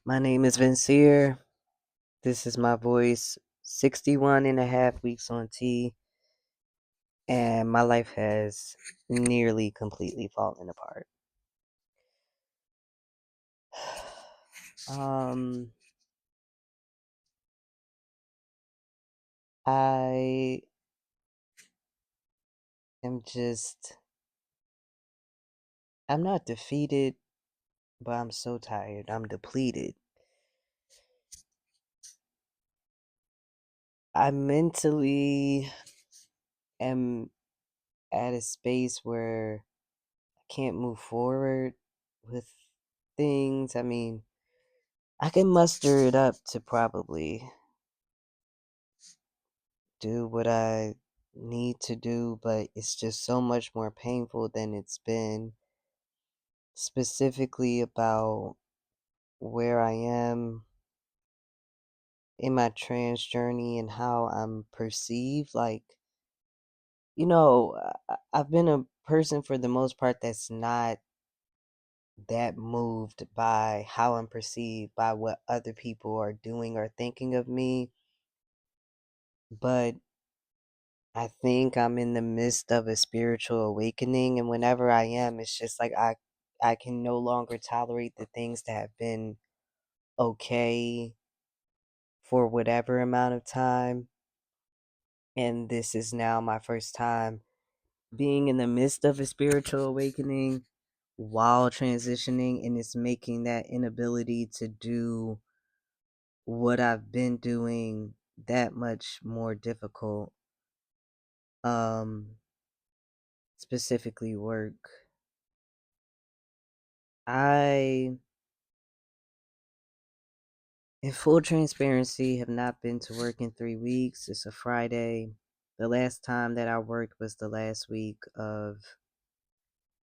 My name is Vincier. This is my voice, 61 and a half weeks on T, and my life has nearly completely fallen apart. Um, I am just, I'm not defeated, but I'm so tired. I'm depleted. I mentally am at a space where I can't move forward with things. I mean, I can muster it up to probably do what I need to do, but it's just so much more painful than it's been, specifically about where I am in my trans journey and how I'm perceived. Like, I've been a person for the most part that's not that moved by how I'm perceived, by what other people are doing or thinking of me, but I think I'm in the midst of a spiritual awakening, and whenever I am, it's just like I can no longer tolerate the things that have been okay for whatever amount of time, and this is now my first time being in the midst of a spiritual awakening while transitioning, and it's making that inability to do what I've been doing that much more difficult. Specifically work. I, in full transparency, have not been to work in 3 weeks. It's a Friday. The last time that I worked was the last week of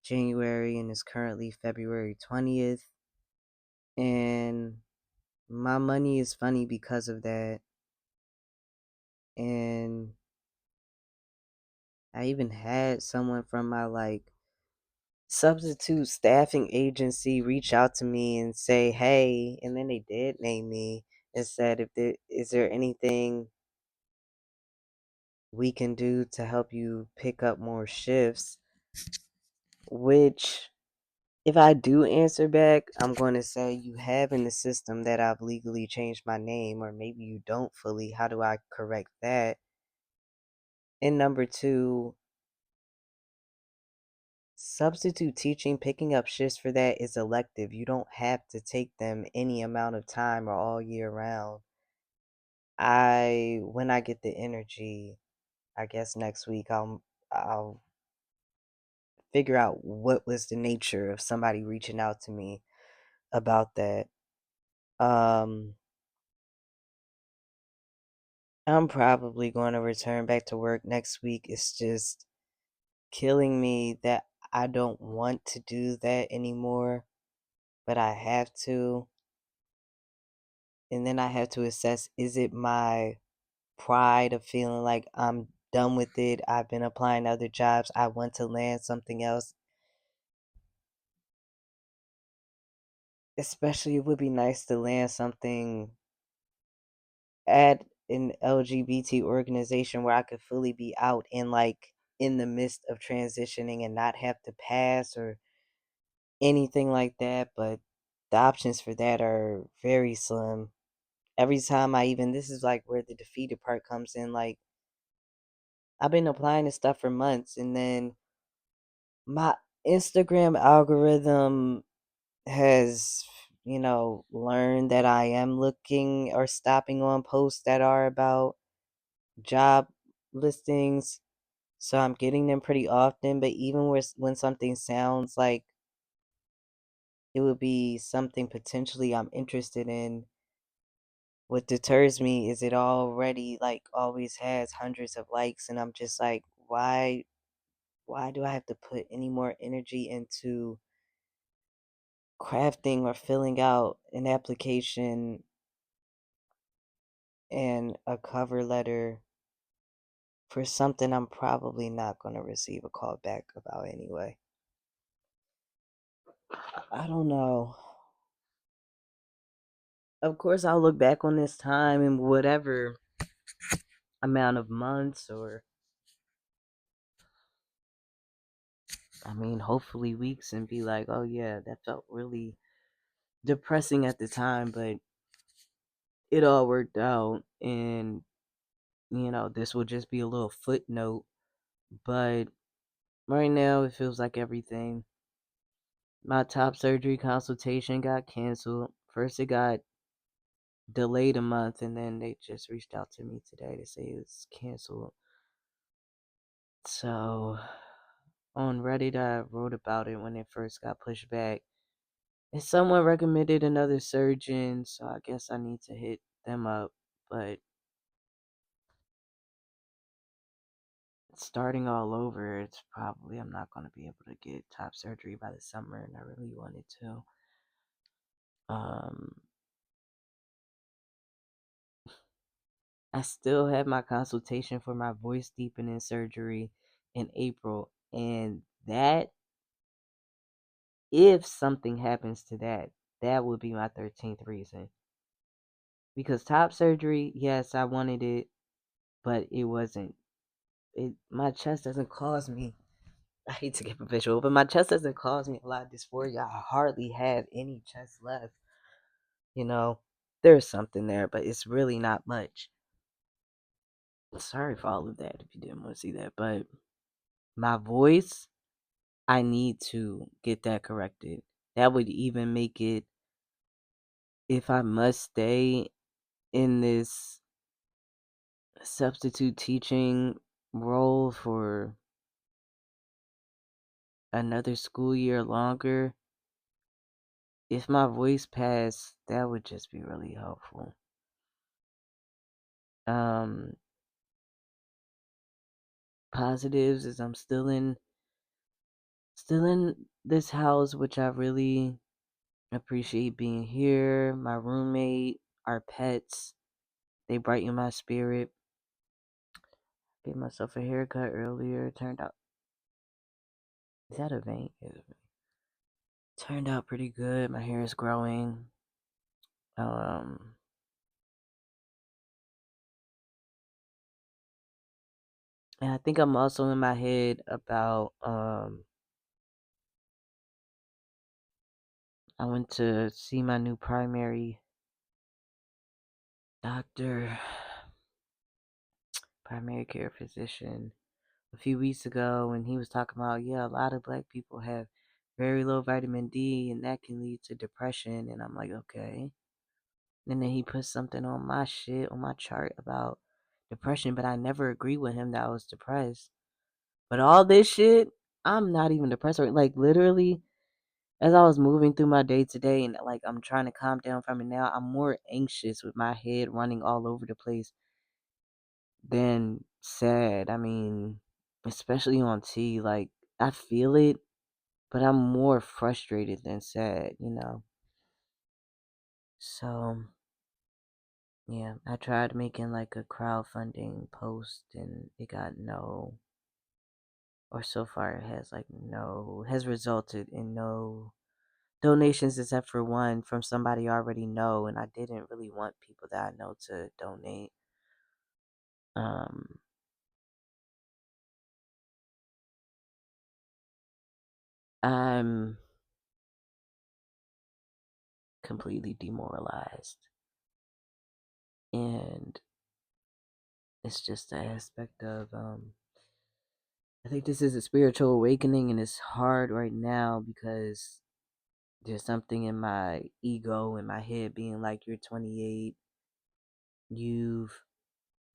January, and it's currently February 20th. And my money is funny because of that. And I even had someone from my substitute staffing agency reach out to me and say, "Hey," and then they did name me and said, "If there is there anything we can do to help you pick up more shifts," which, if I do answer back, I'm going to say, you have in the system that I've legally changed my name, or maybe you don't fully. How do I correct that? And number two, substitute teaching, picking up shifts for that is elective. You don't have to take them any amount of time or all year round. When I get the energy, I guess next week I'll figure out what was the nature of somebody reaching out to me about that. Um, I'm probably going to return back to work next week. It's just killing me that I don't want to do that anymore, but I have to. And then I have to assess, is it my pride of feeling like I'm done with it? I've been applying to other jobs. I want to land something else. Especially, it would be nice to land something at an LGBT organization where I could fully be out and in the midst of transitioning and not have to pass or anything like that. But the options for that are very slim. Every time this is like where the defeated part comes in. Like, I've been applying to stuff for months, and then my Instagram algorithm has, learned that I am looking or stopping on posts that are about job listings. So I'm getting them pretty often, but even when something sounds like it would be something potentially I'm interested in, what deters me is it already always has hundreds of likes, and I'm just like, why do I have to put any more energy into crafting or filling out an application and a cover letter for something I'm probably not going to receive a call back about anyway? I don't know. of course, I'll look back on this time in whatever amount of months, or I mean, hopefully weeks, and be like, oh yeah, that felt really depressing at the time, but it all worked out. And, this will just be a little footnote. But right now, it feels like everything. My top surgery consultation got canceled. First, it got delayed a month, and then they just reached out to me today to say it's canceled. So on Reddit, I wrote about it when it first got pushed back. And someone recommended another surgeon, so I guess I need to hit them up. But starting all over, it's probably I'm not going to be able to get top surgery by the summer, and I really wanted to. Um, I still have my consultation for my voice deepening surgery in April, and that, if something happens to that, that would be my 13th reason. Because top surgery, yes, I wanted it, but it wasn't. My chest doesn't cause me. I hate to give a visual, but my chest doesn't cause me a lot of dysphoria. I hardly have any chest left. You know, there's something there, but it's really not much. Sorry for all of that if you didn't want to see that, but my voice, I need to get that corrected. That would even make it, if I must stay in this substitute teaching role for another school year longer, if my voice passed, that would just be really helpful. Um, Positives is I'm still in this house, which I really appreciate being here. My roommate, our pets, they brighten my spirit. Gave myself a haircut earlier. Turned out, is that a vein? Turned out pretty good. My hair is growing. Um, and I think I'm also in my head about I went to see my new primary doctor, primary care physician, a few weeks ago, and he was talking about, yeah, a lot of black people have very low vitamin D, and that can lead to depression. And I'm like, okay. And then he put something on my shit, on my chart about depression, but I never agreed with him that I was depressed. But all this shit, I'm not even depressed. Like, literally, as I was moving through my day to day, and like I'm trying to calm down from it now, I'm more anxious with my head running all over the place than sad. I mean, especially on T, like I feel it, but I'm more frustrated than sad. So yeah, I tried making like a crowdfunding post, and it got no, or so far it has like no, has resulted in no donations except for one from somebody I already know, and I didn't really want people that I know to donate. Um, I'm completely demoralized, and it's just the aspect of I think this is a spiritual awakening, and it's hard right now because there's something in my ego, in my head, being like, you're 28, you've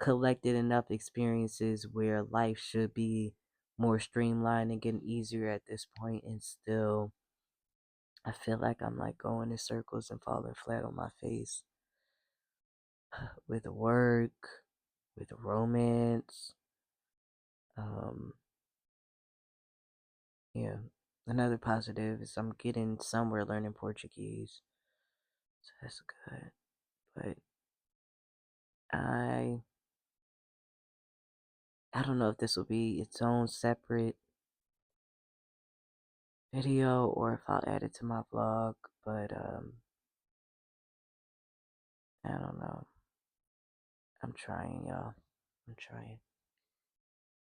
collected enough experiences where life should be more streamlined and getting easier at this point, and still I feel like I'm like going in circles and falling flat on my face with work, with romance. Um, yeah. Another positive is I'm getting somewhere learning Portuguese, so that's good. But I I don't know if this will be its own separate video or if I'll add it to my vlog, but I don't know. I'm trying, y'all. I'm trying.